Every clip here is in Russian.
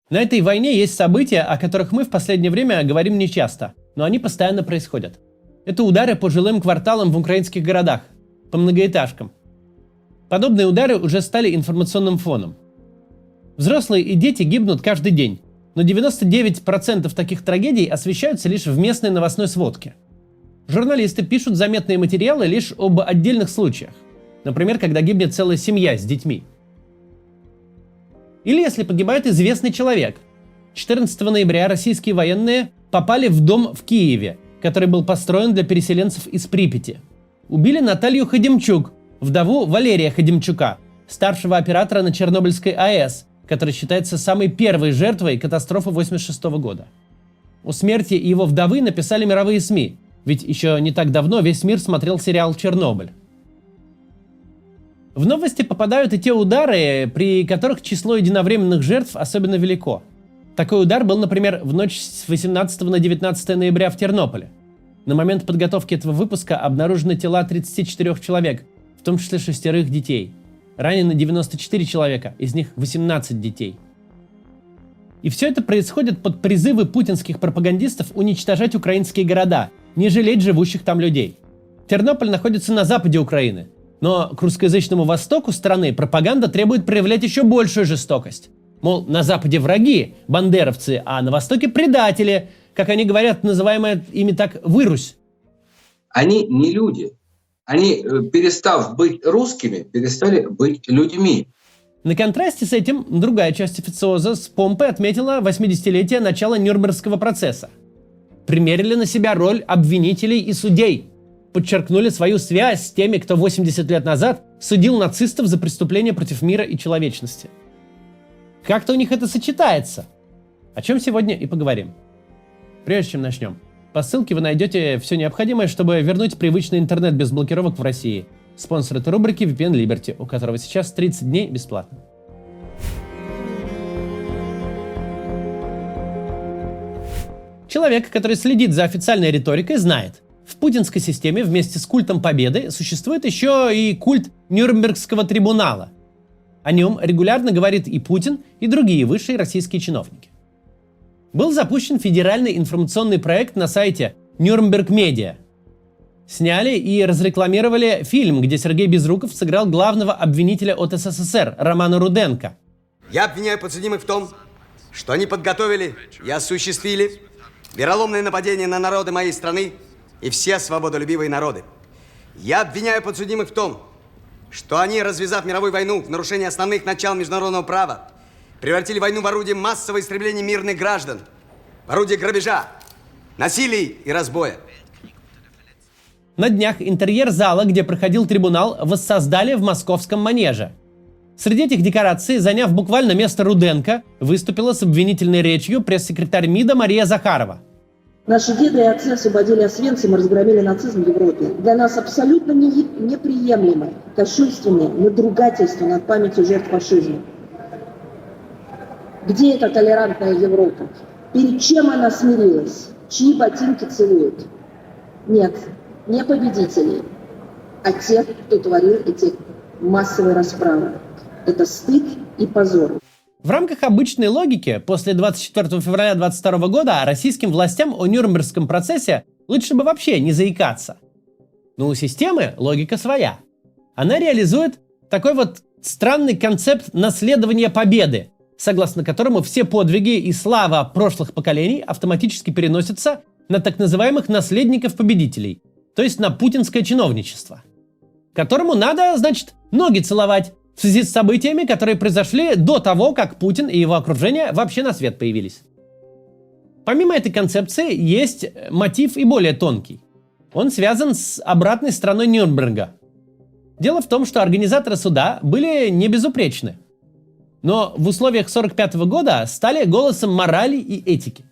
На этой войне есть события, о которых мы в последнее время говорим нечасто, но они постоянно происходят. Это удары по жилым кварталам в украинских городах, по многоэтажкам. Подобные удары уже стали информационным фоном. Взрослые и дети гибнут каждый день, но 99% таких трагедий освещаются лишь в местной новостной сводке. Журналисты пишут заметные материалы лишь об отдельных случаях. Например, когда гибнет целая семья с детьми. Или если погибает известный человек. 14 ноября российские военные попали в дом в Киеве, который был построен для переселенцев из Припяти. Убили Наталью Ходимчук, вдову Валерия Ходимчука, старшего оператора на Чернобыльской АЭС, который считается самой первой жертвой катастрофы 1986 года. О смерти его вдовы написали мировые СМИ, ведь еще не так давно весь мир смотрел сериал «Чернобыль». В новости попадают и те удары, при которых число единовременных жертв особенно велико. Такой удар был, например, в ночь с 18 на 19 ноября в Тернополе. На момент подготовки этого выпуска обнаружены тела 34 человек, в том числе 6 детей. Ранены 94 человека, из них 18 детей. И все это происходит под призывы путинских пропагандистов уничтожать украинские города, не жалеть живущих там людей. Тернополь находится на западе Украины, но к русскоязычному востоку страны пропаганда требует проявлять еще большую жестокость. Мол, на западе враги, бандеровцы, а на востоке предатели, как они говорят, называемая ими так «вырусь». Они не люди. Они, перестав быть русскими, перестали быть людьми. На контрасте с этим другая часть официоза с помпой отметила 80-летие начала Нюрнбергского процесса. Примерили на себя роль обвинителей и судей. Подчеркнули свою связь с теми, кто 80 лет назад судил нацистов за преступления против мира и человечности. Как-то у них это сочетается. О чем сегодня и поговорим. Прежде чем начнем, по ссылке вы найдете все необходимое, чтобы вернуть привычный интернет без блокировок в России. Спонсор этой рубрики VPN Liberty, у которого сейчас 30 дней бесплатно. Человек, который следит за официальной риторикой, знает, в путинской системе вместе с культом победы существует еще и культ Нюрнбергского трибунала. О нем регулярно говорит и Путин, и другие высшие российские чиновники. Был запущен федеральный информационный проект на сайте Nürnberg Media. Сняли и разрекламировали фильм, где Сергей Безруков сыграл главного обвинителя от СССР Романа Руденко. Я обвиняю подсудимых в том, что они подготовили и осуществили вероломное нападение на народы моей страны и все свободолюбивые народы. Я обвиняю подсудимых в том, что они, развязав мировую войну в нарушении основных начал международного права, превратили войну в орудие массового истребления мирных граждан, в орудие грабежа, насилия и разбоя. На днях интерьер зала, где проходил трибунал, воссоздали в московском манеже. Среди этих декораций, заняв буквально место Руденко, выступила с обвинительной речью пресс-секретарь МИДа Мария Захарова. Наши деды и отцы освободили Освенцим и разгромили нацизм в Европе. Для нас абсолютно неприемлемое, кощунственное надругательство над памятью жертв фашизма. Где эта толерантная Европа? Перед чем она смирилась? Чьи ботинки целуют? Нет, не победителей, а тех, кто творил эти массовые расправы. Это стыд и позор. В рамках обычной логики, после 24 февраля 2022 года российским властям о Нюрнбергском процессе лучше бы вообще не заикаться. Но у системы логика своя. Она реализует такой вот странный концепт наследования победы, согласно которому все подвиги и слава прошлых поколений автоматически переносятся на так называемых наследников победителей, то есть на путинское чиновничество, которому надо, значит, ноги целовать в связи с событиями, которые произошли до того, как Путин и его окружение вообще на свет появились. Помимо этой концепции есть мотив и более тонкий. Он связан с обратной стороной Нюрнберга. Дело в том, что организаторы суда были не безупречны, но в условиях 1945 года стали голосом морали и этики.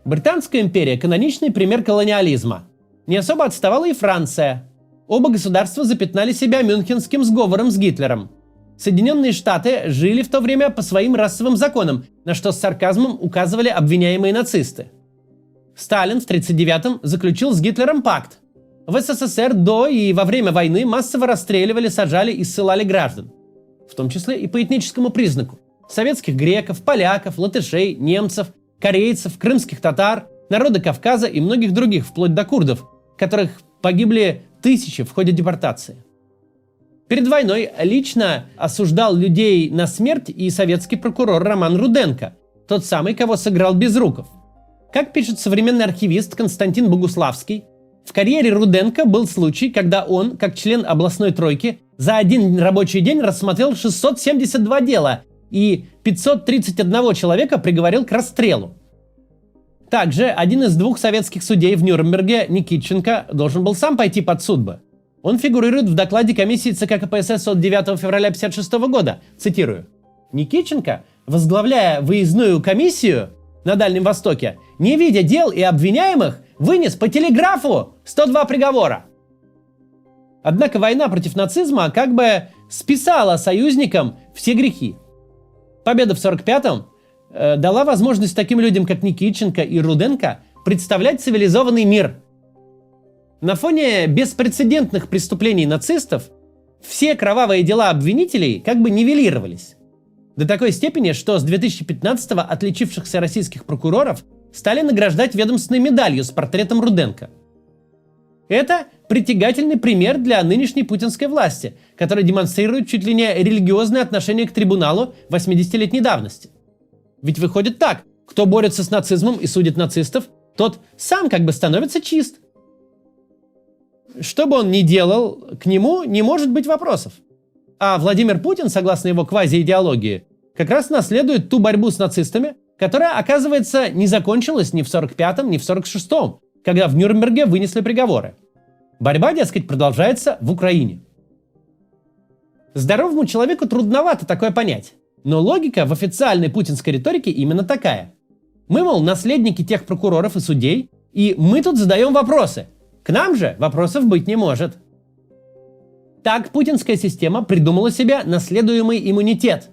Британская империя – каноничный пример колониализма. Не особо отставала и Франция. Оба государства запятнали себя Мюнхенским сговором с Гитлером. Соединенные Штаты жили в то время по своим расовым законам, на что с сарказмом указывали обвиняемые нацисты. Сталин в 1939-м заключил с Гитлером пакт. В СССР до и во время войны массово расстреливали, сажали и ссылали граждан. В том числе и по этническому признаку. советских греков, поляков, латышей, немцев, корейцев, крымских татар, народа Кавказа и многих других, вплоть до курдов, которых погибли тысячи в ходе депортации. Перед войной лично осуждал людей на смерть и советский прокурор Роман Руденко, тот самый, кого сыграл Безруков. Как пишет современный архивист Константин Богуславский, в карьере Руденко был случай, когда он, как член областной тройки, за один рабочий день рассмотрел 672 дела и 531 человека приговорил к расстрелу. Также один из двух советских судей в Нюрнберге, Никитченко, должен был сам пойти под суд бы. Он фигурирует в докладе комиссии ЦК КПСС от 9 февраля 1956 года. Цитирую. Никитченко, возглавляя выездную комиссию на Дальнем Востоке, не видя дел и обвиняемых, вынес по телеграфу 102 приговора. Однако война против нацизма как бы списала союзникам все грехи. Победа в 1945-м дала возможность таким людям, как Никитченко и Руденко, представлять цивилизованный мир. На фоне беспрецедентных преступлений нацистов все кровавые дела обвинителей как бы нивелировались. До такой степени, что с 2015-го отличившихся российских прокуроров стали награждать ведомственной медалью с портретом Руденко. Это притягательный пример для нынешней путинской власти, которая демонстрирует чуть ли не религиозное отношение к трибуналу 80-летней давности. Ведь выходит так: кто борется с нацизмом и судит нацистов, тот сам как бы становится чист. Что бы он ни делал, к нему не может быть вопросов. А Владимир Путин, согласно его квази-идеологии, как раз наследует ту борьбу с нацистами, которая, оказывается, не закончилась ни в 45-м, ни в 46-м, когда в Нюрнберге вынесли приговоры. Борьба, дескать, продолжается в Украине. Здоровому человеку трудновато такое понять, но логика в официальной путинской риторике именно такая. Мы, мол, наследники тех прокуроров и судей, и мы тут задаем вопросы. К нам же вопросов быть не может. Так путинская система придумала себе наследуемый иммунитет,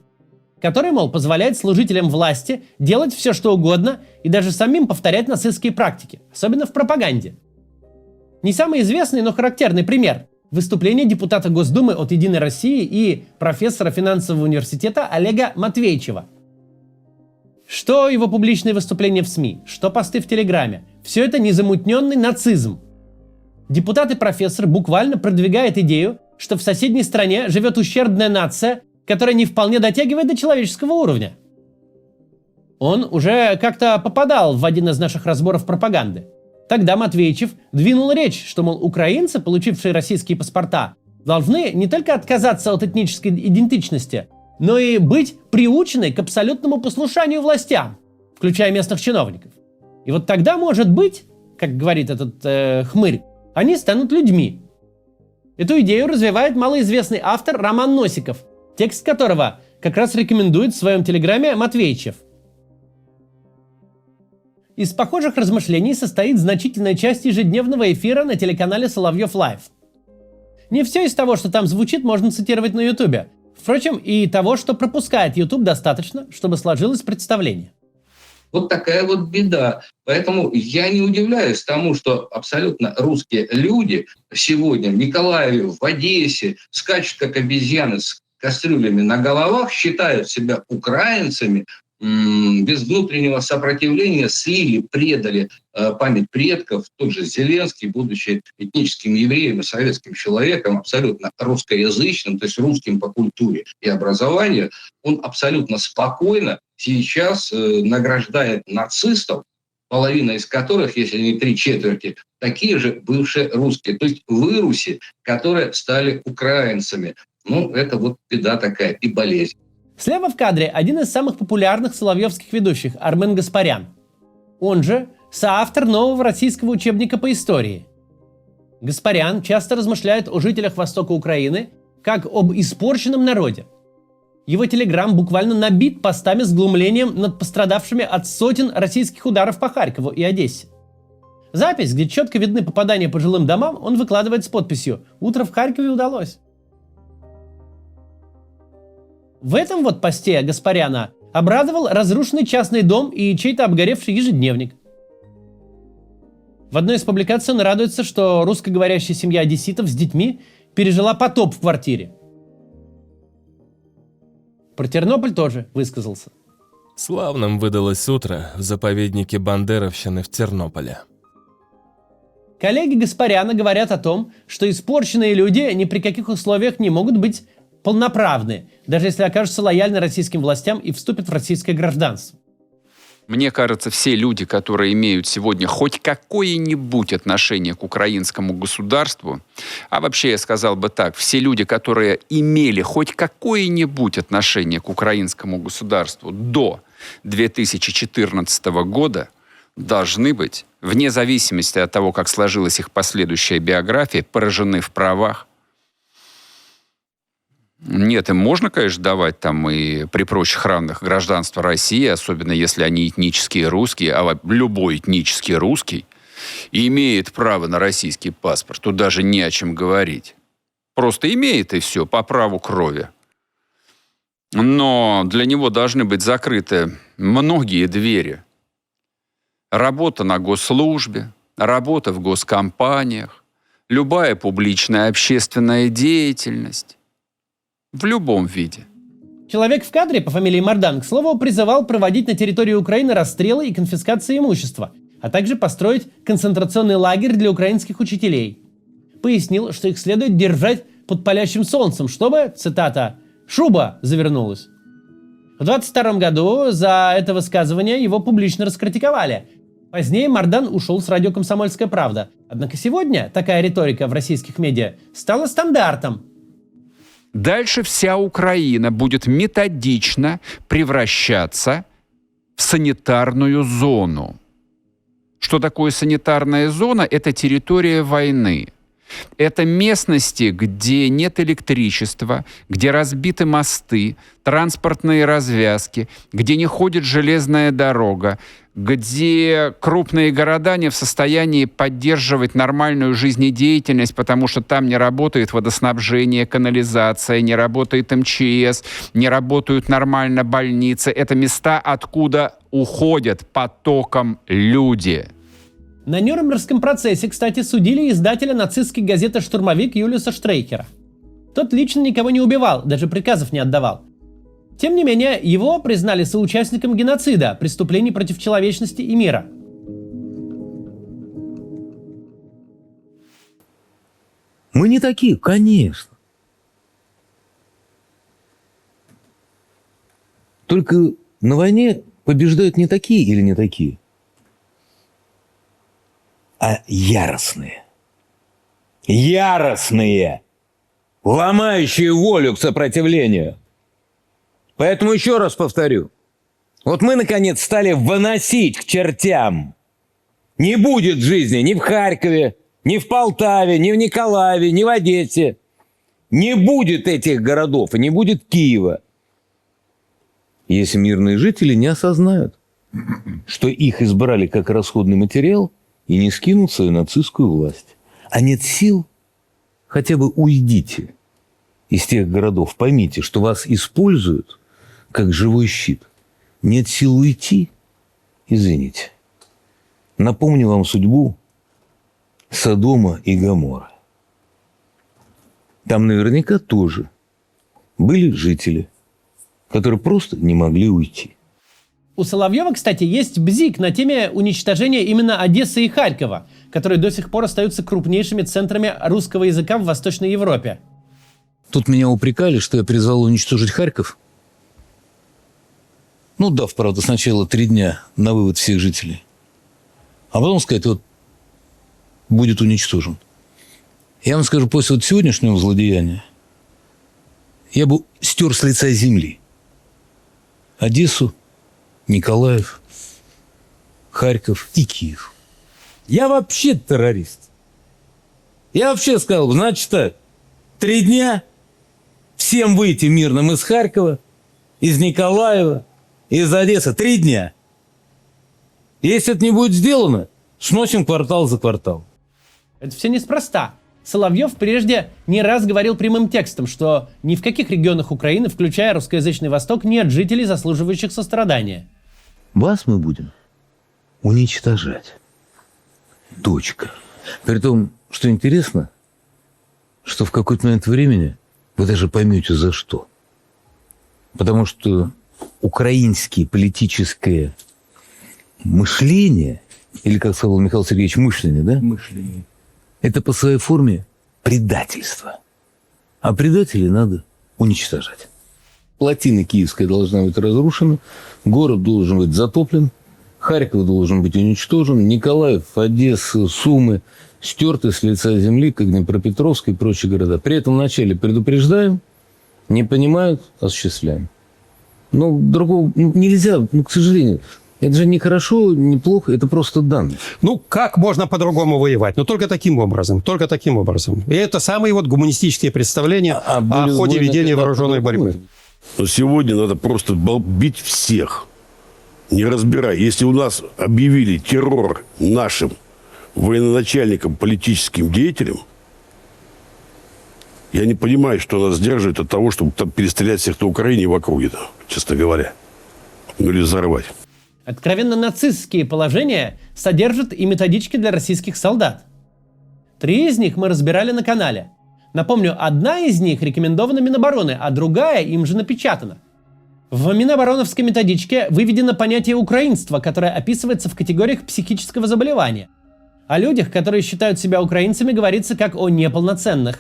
который, мол, позволяет служителям власти делать все, что угодно, и даже самим повторять нацистские практики, особенно в пропаганде. Не самый известный, но характерный пример – выступление депутата Госдумы от «Единой России» и профессора финансового университета Олега Матвейчева. Что его публичные выступления в СМИ, что посты в Телеграме – все это незамутненный нацизм. Депутат и профессор буквально продвигает идею, что в соседней стране живет ущербная нация, которая не вполне дотягивает до человеческого уровня. Он уже как-то попадал в один из наших разборов пропаганды. Тогда Матвейчев двинул речь, что, мол, украинцы, получившие российские паспорта, должны не только отказаться от этнической идентичности, но и быть приучены к абсолютному послушанию властям, включая местных чиновников. И вот тогда, может быть, как говорит этот хмырь, они станут людьми. Эту идею развивает малоизвестный автор Роман Носиков, текст которого как раз рекомендует в своем телеграме Матвейчев. Из похожих размышлений состоит значительная часть ежедневного эфира на телеканале Соловьев Лайв. Не все из того, что там звучит, можно цитировать на Ютубе. Впрочем, и того, что пропускает Ютуб, достаточно, чтобы сложилось представление. Вот такая вот беда. Поэтому я не удивляюсь тому, что абсолютно русские люди сегодня в Николаеве, в Одессе скачут как обезьяны с кастрюлями на головах, считают себя украинцами, без внутреннего сопротивления слили, предали память предков. Тот же Зеленский, будучи этническим евреем и советским человеком, абсолютно русскоязычным, то есть русским по культуре и образованию, он абсолютно спокойно сейчас награждает нацистов, половина из которых, если не 3/4, такие же бывшие русские, то есть выруси, которые стали украинцами. Ну, это вот беда такая и болезнь. Слева в кадре один из самых популярных соловьевских ведущих – Армен Гаспарян. Он же соавтор нового российского учебника по истории. Гаспарян часто размышляет о жителях востока Украины как об испорченном народе. Его телеграм буквально набит постами с глумлением над пострадавшими от сотен российских ударов по Харькову и Одессе. Запись, где четко видны попадания по жилым домам, он выкладывает с подписью «Утро в Харькове удалось». В этом вот посте Гаспаряна обрадовал разрушенный частный дом и чей-то обгоревший ежедневник. В одной из публикаций он радуется, что русскоговорящая семья одесситов с детьми пережила потоп в квартире. Про Тернополь тоже высказался. Славным выдалось утро в заповеднике Бандеровщины в Тернополе. Коллеги Гаспаряна говорят о том, что испорченные люди ни при каких условиях не могут быть полноправны, даже если окажутся лояльны российским властям и вступят в российское гражданство. Мне кажется, все люди, которые имеют сегодня хоть какое-нибудь отношение к украинскому государству, а вообще я сказал бы так, все люди, которые имели хоть какое-нибудь отношение к украинскому государству до 2014 года, должны быть, вне зависимости от того, как сложилась их последующая биография, поражены в правах. Нет, им можно, конечно, давать там и при прочих равных гражданство России, особенно если они этнические русские, а любой этнический русский имеет право на российский паспорт. Тут даже не о чем говорить. Просто имеет и все, по праву крови. Но для него должны быть закрыты многие двери. Работа на госслужбе, работа в госкомпаниях, любая публичная общественная деятельность. В любом виде. Человек в кадре по фамилии Мардан, к слову, призывал проводить на территории Украины расстрелы и конфискации имущества, а также построить концентрационный лагерь для украинских учителей. Пояснил, что их следует держать под палящим солнцем, чтобы, цитата, «шуба завернулась». В 22 году за это высказывание его публично раскритиковали. Позднее Мардан ушел с радио «Комсомольская правда». Однако сегодня такая риторика в российских медиа стала стандартом. Дальше вся Украина будет методично превращаться в санитарную зону. Что такое санитарная зона? Это территория войны. Это местности, где нет электричества, где разбиты мосты, транспортные развязки, где не ходит железная дорога, где крупные города не в состоянии поддерживать нормальную жизнедеятельность, потому что там не работает водоснабжение, канализация, не работает МЧС, не работают нормально больницы. Это места, откуда уходят потоком люди. На Нюрнбергском процессе, кстати, судили издателя нацистской газеты «Штурмовик» Юлиуса Штрейхера. Тот лично никого не убивал, даже приказов не отдавал. Тем не менее, его признали соучастником геноцида, преступлений против человечности и мира. Мы не такие, конечно. Только на войне побеждают не такие или не такие, а яростные. Яростные! Ломающие волю к сопротивлению. Поэтому еще раз повторю. Вот мы, наконец, стали выносить к чертям. Не будет жизни ни в Харькове, ни в Полтаве, ни в Николаеве, ни в Одессе. Не будет этих городов и не будет Киева, если мирные жители не осознают, что их избрали как расходный материал и не скинут свою нацистскую власть. А нет сил, хотя бы уйдите из тех городов. Поймите, что вас используют как живой щит. Нет сил уйти? Извините. Напомню вам судьбу Содома и Гоморры. Там наверняка тоже были жители, которые просто не могли уйти. У Соловьева, кстати, есть бзик на теме уничтожения именно Одессы и Харькова, которые до сих пор остаются крупнейшими центрами русского языка в Восточной Европе. Тут меня упрекали, что я призвал уничтожить Харьков. Ну, дав, правда, сначала 3 дня на вывод всех жителей. А потом сказать, вот, будет уничтожен. Я вам скажу, после вот сегодняшнего злодеяния я бы стер с лица земли Одессу, Николаев, Харьков и Киев. Я вообще террорист. Я вообще сказал, значит так, 3 дня всем выйти мирным из Харькова, из Николаева, из Одессы. 3 дня. Если это не будет сделано, сносим квартал за квартал. Это все неспроста. Соловьев прежде не раз говорил прямым текстом, что ни в каких регионах Украины, включая русскоязычный Восток, нет жителей, заслуживающих сострадания. Вас мы будем уничтожать. Точка. При том, что интересно, что в какой-то момент времени вы даже поймете, за что. Потому что украинское политическое мышление, или, как сказал Михаил Сергеевич, мышление, да? Мышление. Это по своей форме предательство. А предателей надо уничтожать. Плотина Киевская должна быть разрушена, город должен быть затоплен, Харьков должен быть уничтожен, Николаев, Одесса, Сумы стерты с лица земли, как Днепропетровск и прочие города. При этом вначале предупреждаем, не понимают, осуществляем. Но другого нельзя, к сожалению. Это же не хорошо, не плохо, это просто данность. Ну, как можно по-другому воевать? Ну, только таким образом, только таким образом. И это самые вот гуманистические представления о ходе ведения вооруженной борьбы. Но сегодня надо просто бить всех, не разбирая. Если у нас объявили террор нашим военачальникам, политическим деятелям, я не понимаю, что нас сдерживает от того, чтобы там перестрелять всех на Украине и в округе, да, честно говоря. Ну или взорвать. Откровенно нацистские положения содержат и методички для российских солдат. 3 из них мы разбирали на канале. Напомню, одна из них рекомендована Минобороны, а другая им же напечатана. В Минобороновской методичке выведено понятие украинства, которое описывается в категориях психического заболевания. О людях, которые считают себя украинцами, говорится как о неполноценных.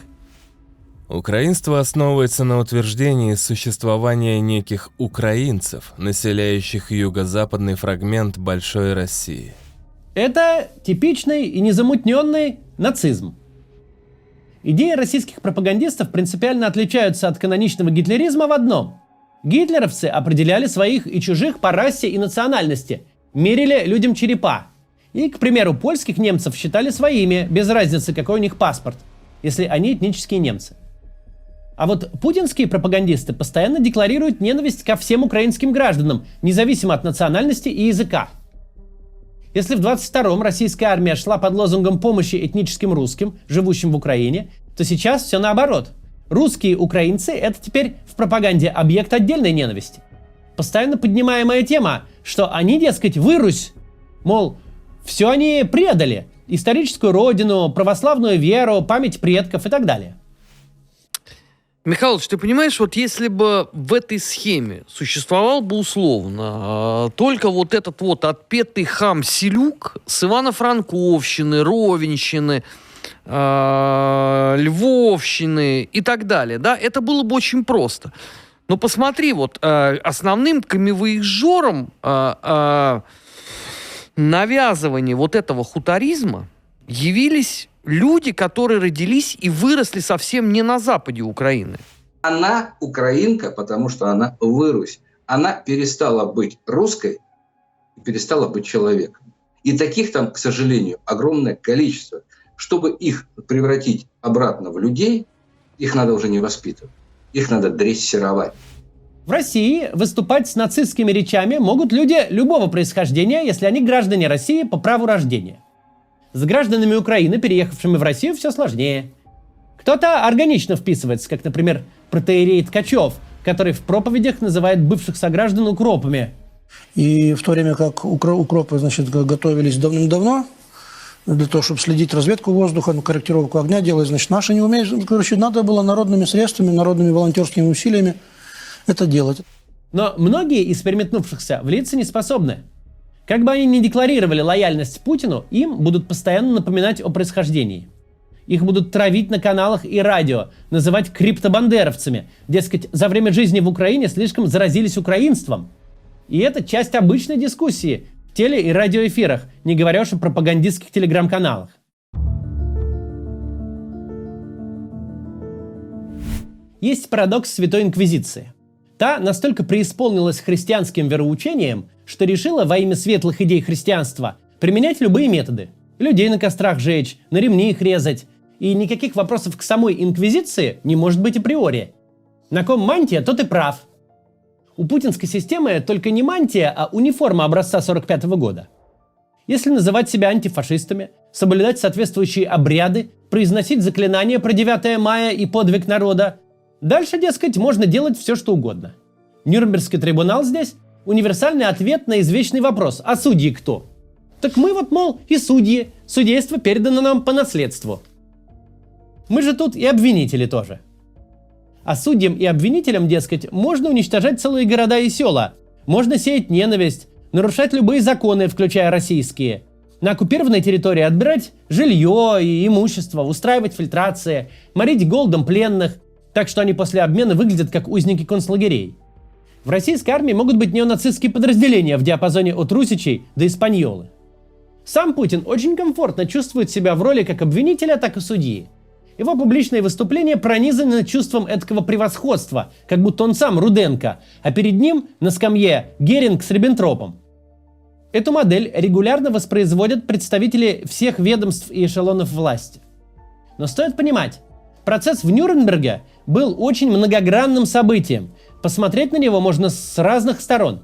Украинство основывается на утверждении существования неких украинцев, населяющих юго-западный фрагмент Большой России. Это типичный и незамутненный нацизм. Идеи российских пропагандистов принципиально отличаются от каноничного гитлеризма в одном. Гитлеровцы определяли своих и чужих по расе и национальности, мерили людям черепа. И, к примеру, польских немцев считали своими, без разницы, какой у них паспорт, если они этнические немцы. А вот путинские пропагандисты постоянно декларируют ненависть ко всем украинским гражданам, независимо от национальности и языка. Если в 22-м российская армия шла под лозунгом помощи этническим русским, живущим в Украине, то сейчас все наоборот. Русские украинцы – это теперь в пропаганде объект отдельной ненависти. Постоянно поднимаемая тема, что они, дескать, вырусь, мол, все они предали, историческую родину, православную веру, память предков и так далее. Михалыч, ты понимаешь, вот если бы в этой схеме существовал бы условно только вот этот вот отпетый хам Селюк с Ивано-Франковщины, Ровенщины, Львовщины и так далее, да, это было бы очень просто. Но посмотри, вот основным камевоежором навязывания вот этого хуторизма явились люди, которые родились и выросли совсем не на западе Украины. Она украинка, потому что она вырусь. Она перестала быть русской и перестала быть человеком. И таких там, к сожалению, огромное количество. Чтобы их превратить обратно в людей, их надо уже не воспитывать. Их надо дрессировать. В России выступать с нацистскими речами могут люди любого происхождения, если они граждане России по праву рождения. С гражданами Украины, переехавшими в Россию, все сложнее. Кто-то органично вписывается, как, например, протоиерей Ткачев, который в проповедях называет бывших сограждан укропами. И в то время как укропы, значит, готовились давным-давно для того, чтобы следить разведку воздуха, корректировку огня делать, значит, наши не умеют. Короче, надо было народными средствами, народными волонтерскими усилиями это делать. Но многие из переметнувшихся влиться не способны. Как бы они ни декларировали лояльность Путину, им будут постоянно напоминать о происхождении. Их будут травить на каналах и радио, называть криптобандеровцами. Дескать, за время жизни в Украине слишком заразились украинством. И это часть обычной дискуссии в теле- и радиоэфирах, не говоря уж о пропагандистских телеграм-каналах. Есть парадокс Святой Инквизиции. Та настолько преисполнилась христианским вероучением, что решила во имя светлых идей христианства применять любые методы. Людей на кострах жечь, на ремни их резать. И никаких вопросов к самой инквизиции не может быть априори. На ком мантия, тот и прав. У путинской системы только не мантия, а униформа образца 45 года. Если называть себя антифашистами, соблюдать соответствующие обряды, произносить заклинания про 9 мая и подвиг народа, дальше, дескать, можно делать все, что угодно. Нюрнбергский трибунал здесь – универсальный ответ на извечный вопрос: а судьи кто? Так мы вот, мол, и судьи. Судейство передано нам по наследству. Мы же тут и обвинители тоже. А судьям и обвинителям, дескать, можно уничтожать целые города и села, можно сеять ненависть, нарушать любые законы, включая российские, на оккупированной территории отбирать жилье и имущество, устраивать фильтрации, морить голодом пленных, так что они после обмена выглядят как узники концлагерей. В российской армии могут быть неонацистские подразделения в диапазоне от русичей до испаньолы. Сам Путин очень комфортно чувствует себя в роли как обвинителя, так и судьи. Его публичные выступления пронизаны чувством эдакого превосходства, как будто он сам Руденко, а перед ним на скамье Геринг с Риббентропом. Эту модель регулярно воспроизводят представители всех ведомств и эшелонов власти. Но стоит понимать, процесс в Нюрнберге был очень многогранным событием. Посмотреть на него можно с разных сторон.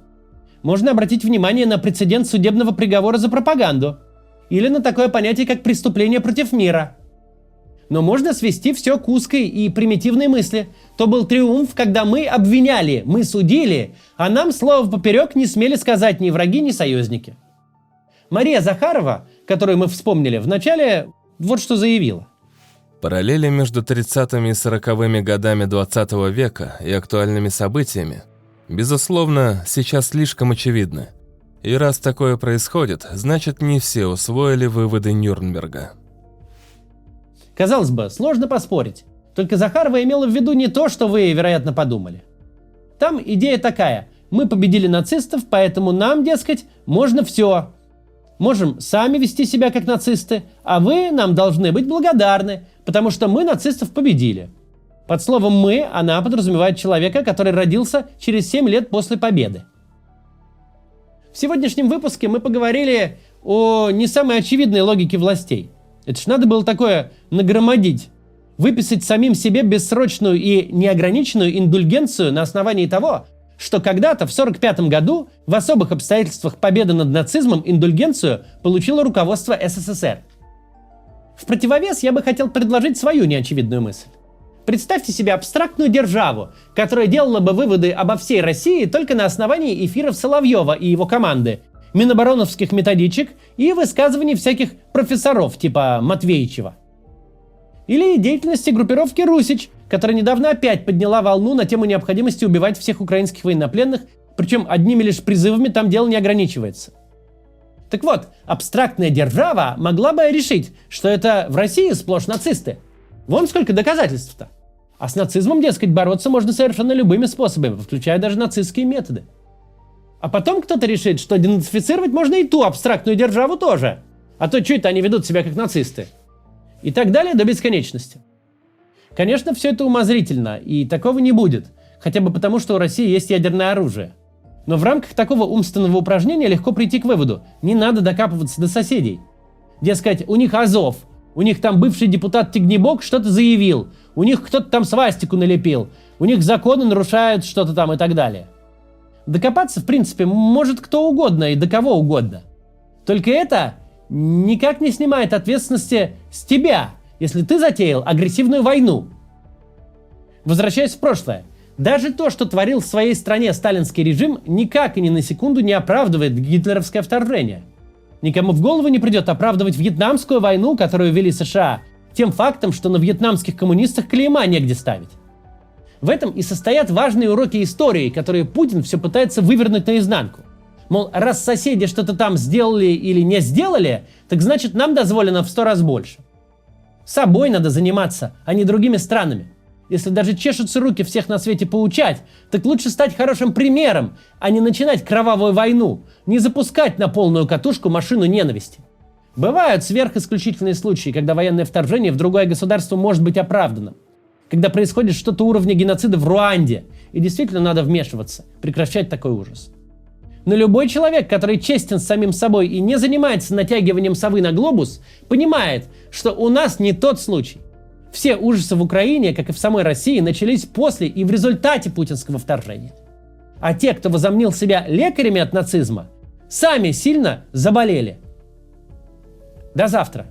Можно обратить внимание на прецедент судебного приговора за пропаганду или на такое понятие, как преступление против мира. Но можно свести все к узкой и примитивной мысли. То был триумф, когда мы обвиняли, мы судили, а нам слово поперек не смели сказать ни враги, ни союзники. Мария Захарова, которую мы вспомнили в начале, вот что заявила. Параллели между 30-ми и 40-ми годами 20 века и актуальными событиями, безусловно, сейчас слишком очевидны. И раз такое происходит, значит, не все усвоили выводы Нюрнберга. Казалось бы, сложно поспорить. Только Захарова имела в виду не то, что вы, вероятно, подумали. Там идея такая. Мы победили нацистов, поэтому нам, дескать, можно все. Можем сами вести себя как нацисты, а вы нам должны быть благодарны, потому что мы нацистов победили. Под словом «мы» она подразумевает человека, который родился через 7 лет после победы. В сегодняшнем выпуске мы поговорили о не самой очевидной логике властей. Это ж надо было такое нагромадить. Выписать самим себе бессрочную и неограниченную индульгенцию на основании того, что когда-то в 1945 году в особых обстоятельствах победы над нацизмом индульгенцию получило руководство СССР. В противовес я бы хотел предложить свою неочевидную мысль. Представьте себе абстрактную державу, которая делала бы выводы обо всей России только на основании эфиров Соловьева и его команды, минобороновских методичек и высказываний всяких профессоров типа Матвеичева. Или деятельности группировки «Русич», которая недавно опять подняла волну на тему необходимости убивать всех украинских военнопленных, причем одними лишь призывами там дело не ограничивается. Так вот, абстрактная держава могла бы решить, что это в России сплошь нацисты. Вон сколько доказательств-то. А с нацизмом, дескать, бороться можно совершенно любыми способами, включая даже нацистские методы. А потом кто-то решит, что денацифицировать можно и ту абстрактную державу тоже. А то что это они ведут себя как нацисты? И так далее до бесконечности. Конечно, все это умозрительно, и такого не будет. Хотя бы потому, что у России есть ядерное оружие. Но в рамках такого умственного упражнения легко прийти к выводу. Не надо докапываться до соседей. Дескать, у них Азов, у них там бывший депутат Тигнебок что-то заявил, у них кто-то там свастику налепил, у них законы нарушают что-то там и так далее. Докопаться, в принципе, может кто угодно и до кого угодно. Только это никак не снимает ответственности с тебя, если ты затеял агрессивную войну. Возвращаясь в прошлое, даже то, что творил в своей стране сталинский режим, никак и ни на секунду не оправдывает гитлеровское вторжение. Никому в голову не придет оправдывать Вьетнамскую войну, которую вели США, тем фактом, что на вьетнамских коммунистах клейма негде ставить. В этом и состоят важные уроки истории, которые Путин все пытается вывернуть наизнанку. Мол, раз соседи что-то там сделали или не сделали, так значит нам дозволено в 100 раз больше. Собой надо заниматься, а не другими странами. Если даже чешутся руки всех на свете поучать, так лучше стать хорошим примером, а не начинать кровавую войну, не запускать на полную катушку машину ненависти. Бывают сверхисключительные случаи, когда военное вторжение в другое государство может быть оправданным. Когда происходит что-то уровня геноцида в Руанде, и действительно надо вмешиваться, прекращать такой ужас. Но любой человек, который честен с самим собой и не занимается натягиванием совы на глобус, понимает, что у нас не тот случай. Все ужасы в Украине, как и в самой России, начались после и в результате путинского вторжения. А те, кто возомнил себя лекарями от нацизма, сами сильно заболели. До завтра.